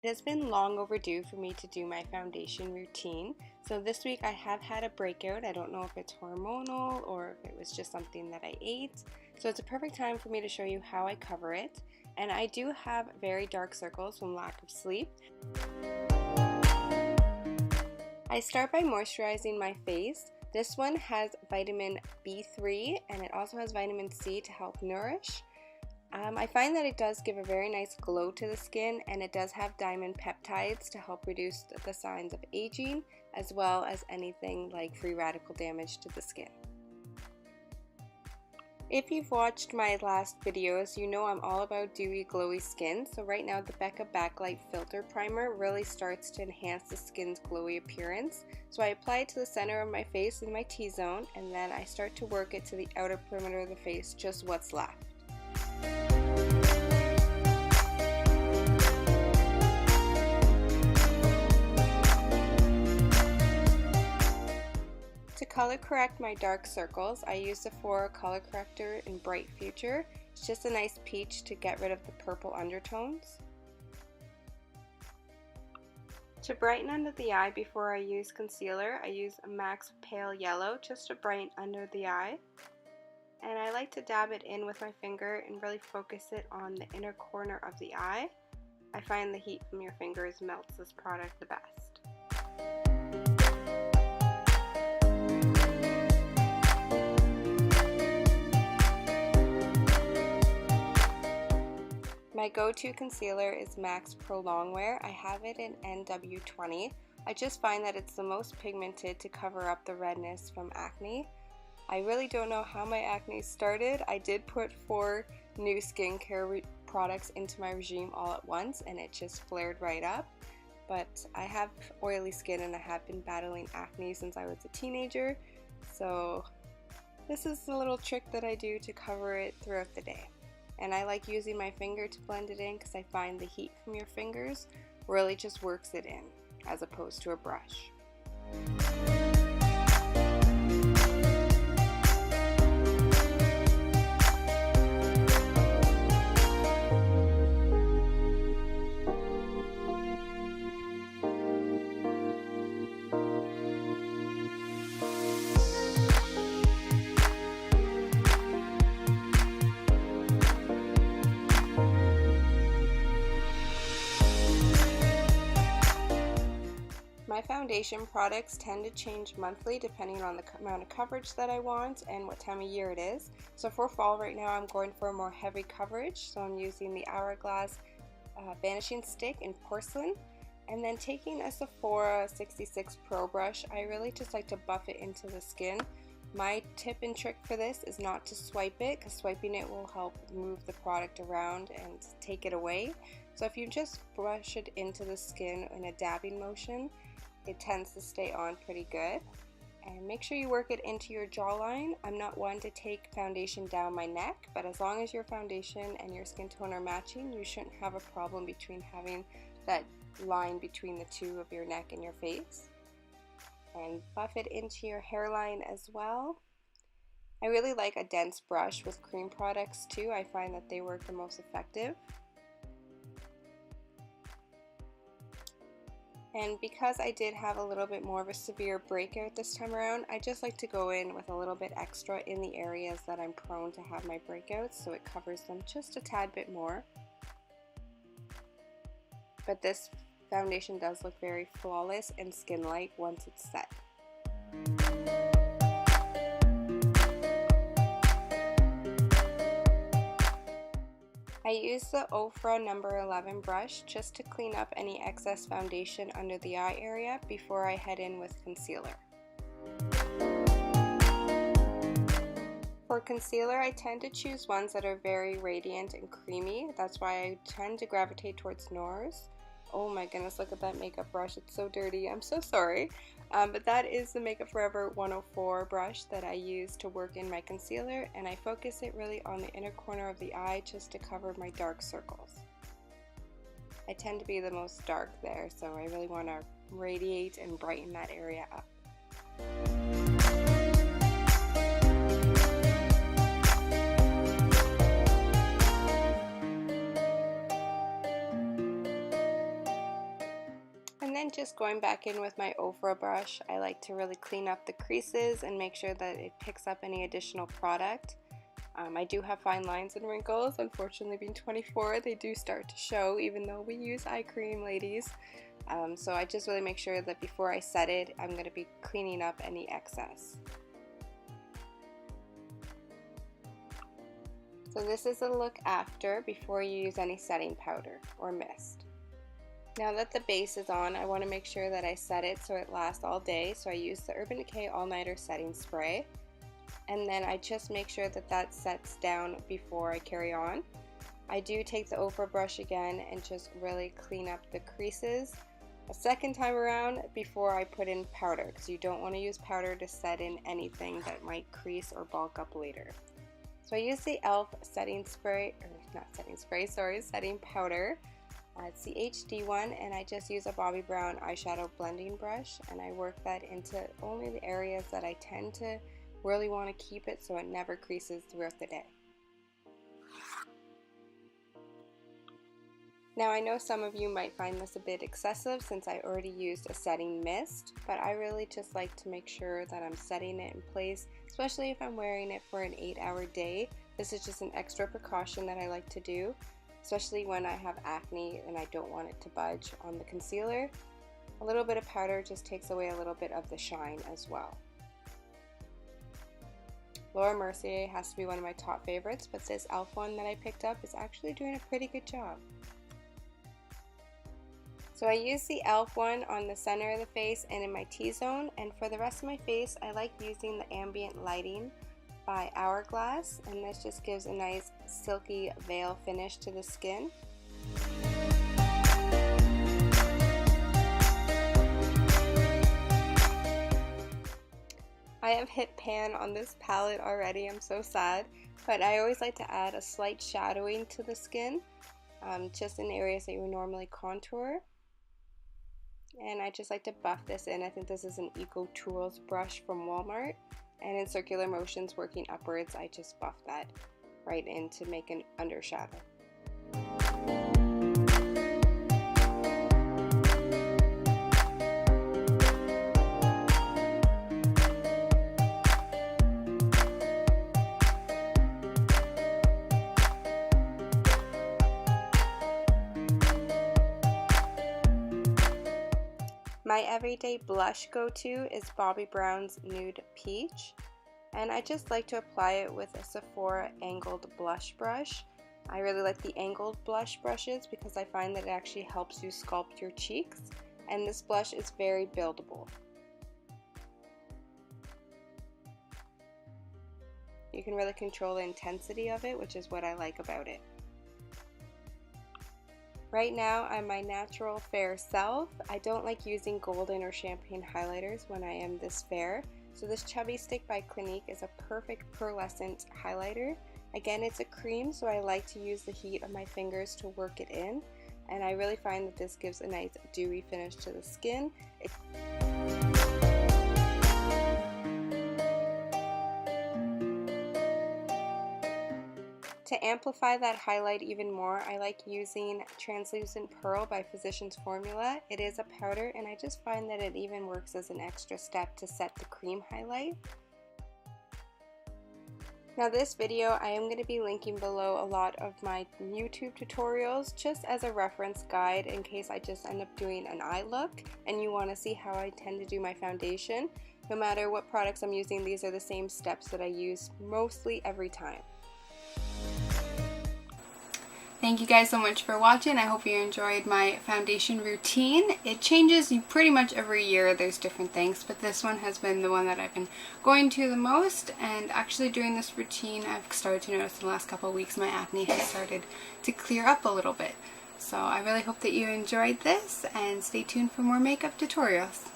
It has been long overdue for me to do my foundation routine. So this week I have had a breakout. I don't know if it's hormonal or if it was just something that I ate. So it's a perfect time for me to show you how I cover it. And I do have very dark circles from lack of sleep. I start by moisturizing my face. This one has vitamin B3 and it also has vitamin C to help nourish. I find that it does give a very nice glow to the skin, and it does have diamond peptides to help reduce the signs of aging, as well as anything like free radical damage to the skin. If you've watched my last videos, you know I'm all about dewy, glowy skin. So right now the Becca Backlight Filter Primer really starts to enhance the skin's glowy appearance. So I apply it to the center of my face in my T-zone, and then I start to work it to the outer perimeter of the face, just what's left. To color correct my dark circles, I use the Sephora color corrector in Bright Future. It's just a nice peach to get rid of the purple undertones. To brighten under the eye before I use concealer, I use a MAC's Pale Yellow just to brighten under the eye. And I like to dab it in with my finger and really focus it on the inner corner of the eye. I find the heat from your fingers melts this product the best. My go-to concealer is MAC's Pro Longwear. I have it in NW20. I just find that it's the most pigmented to cover up the redness from acne. I really don't know how my acne started. I did put 4 new skincare products into my regime all at once and it just flared right up. But I have oily skin and I have been battling acne since I was a teenager. So this is a little trick that I do to cover it throughout the day. And I like using my finger to blend it in because I find the heat from your fingers really just works it in as opposed to a brush. My foundation products tend to change monthly depending on the amount of coverage that I want and what time of year it is. So for fall right now I'm going for a more heavy coverage, so I'm using the Hourglass Vanishing Stick in Porcelain, and then taking a Sephora 66 Pro brush, I really just like to buff it into the skin. My tip and trick for this is not to swipe it, because swiping it will help move the product around and take it away. So if you just brush it into the skin in a dabbing motion, it tends to stay on pretty good. And make sure you work it into your jawline. I'm not one to take foundation down my neck, but as long as your foundation and your skin tone are matching, you shouldn't have a problem between having that line between the two of your neck and your face. And buff it into your hairline as well. I really like a dense brush with cream products too. I find that they work the most effective. And because I did have a little bit more of a severe breakout this time around, I just like to go in with a little bit extra in the areas that I'm prone to have my breakouts, so it covers them just a tad bit more. But this foundation does look very flawless and skin-like once it's set. I use the Ofra number 11 brush just to clean up any excess foundation under the eye area before I head in with concealer. For concealer, I tend to choose ones that are very radiant and creamy. That's why I tend to gravitate towards NARS. Oh my goodness, look at that makeup brush. It's so dirty. I'm so sorry. But that is the Makeup Forever 104 brush that I use to work in my concealer, and I focus it really on the inner corner of the eye just to cover my dark circles. I tend to be the most dark there, so I really want to radiate and brighten that area up. then just going back in with my Ofra brush, I like to really clean up the creases and make sure that it picks up any additional product. I do have fine lines and wrinkles. Unfortunately, being 24, they do start to show even though we use eye cream, ladies. So I just really make sure that before I set it, I'm going to be cleaning up any excess. So this is a look after, before you use any setting powder or mist. Now that the base is on, I want to make sure that I set it so it lasts all day. So I use the Urban Decay All Nighter Setting Spray. And then I just make sure that that sets down before I carry on. I do take the Ofra brush again and just really clean up the creases a second time around before I put in powder, because you don't want to use powder to set in anything that might crease or bulk up later. So I use the e.l.f. setting powder. It's the HD one, and I just use a Bobbi Brown eyeshadow blending brush, and I work that into only the areas that I tend to really want to keep it so it never creases throughout the day. Now I know some of you might find this a bit excessive since I already used a setting mist, but I really just like to make sure that I'm setting it in place, especially if I'm wearing it for an 8-hour day. This is just an extra precaution that I like to do, especially when I have acne and I don't want it to budge on the concealer. A little bit of powder just takes away a little bit of the shine as well. Laura Mercier has to be one of my top favorites, but this e.l.f. one that I picked up is actually doing a pretty good job. So I use the e.l.f. one on the center of the face and in my T-zone, and for the rest of my face I like using the Ambient Lighting by Hourglass, and this just gives a nice silky veil finish to the skin. I have hit pan on this palette already, I'm so sad, but I always like to add a slight shadowing to the skin, just in areas that you would normally contour. And I just like to buff this in. I think this is an Eco Tools brush from Walmart, and in circular motions working upwards I just buff that right in to make an undershadow. My everyday blush go-to is Bobbi Brown's Nude Peach, and I just like to apply it with a Sephora angled blush brush. I really like the angled blush brushes because I find that it actually helps you sculpt your cheeks, and this blush is very buildable. You can really control the intensity of it, which is what I like about it. Right now I'm my natural fair self. I don't like using golden or champagne highlighters when I am this fair, so this Chubby Stick by Clinique is a perfect pearlescent highlighter. Again, it's a cream, so I like to use the heat of my fingers to work it in, and I really find that this gives a nice dewy finish to the skin. To amplify that highlight even more, I like using Translucent Pearl by Physicians Formula. It is a powder, and I just find that it even works as an extra step to set the cream highlight. Now this video, I am going to be linking below a lot of my YouTube tutorials just as a reference guide in case I just end up doing an eye look and you want to see how I tend to do my foundation. No matter what products I'm using, these are the same steps that I use mostly every time. Thank you guys so much for watching. I hope you enjoyed my foundation routine. It changes pretty much every year. There's different things, but this one has been the one that I've been going to the most, and actually during this routine I've started to notice in the last couple of weeks my acne has started to clear up a little bit. So I really hope that you enjoyed this, and stay tuned for more makeup tutorials.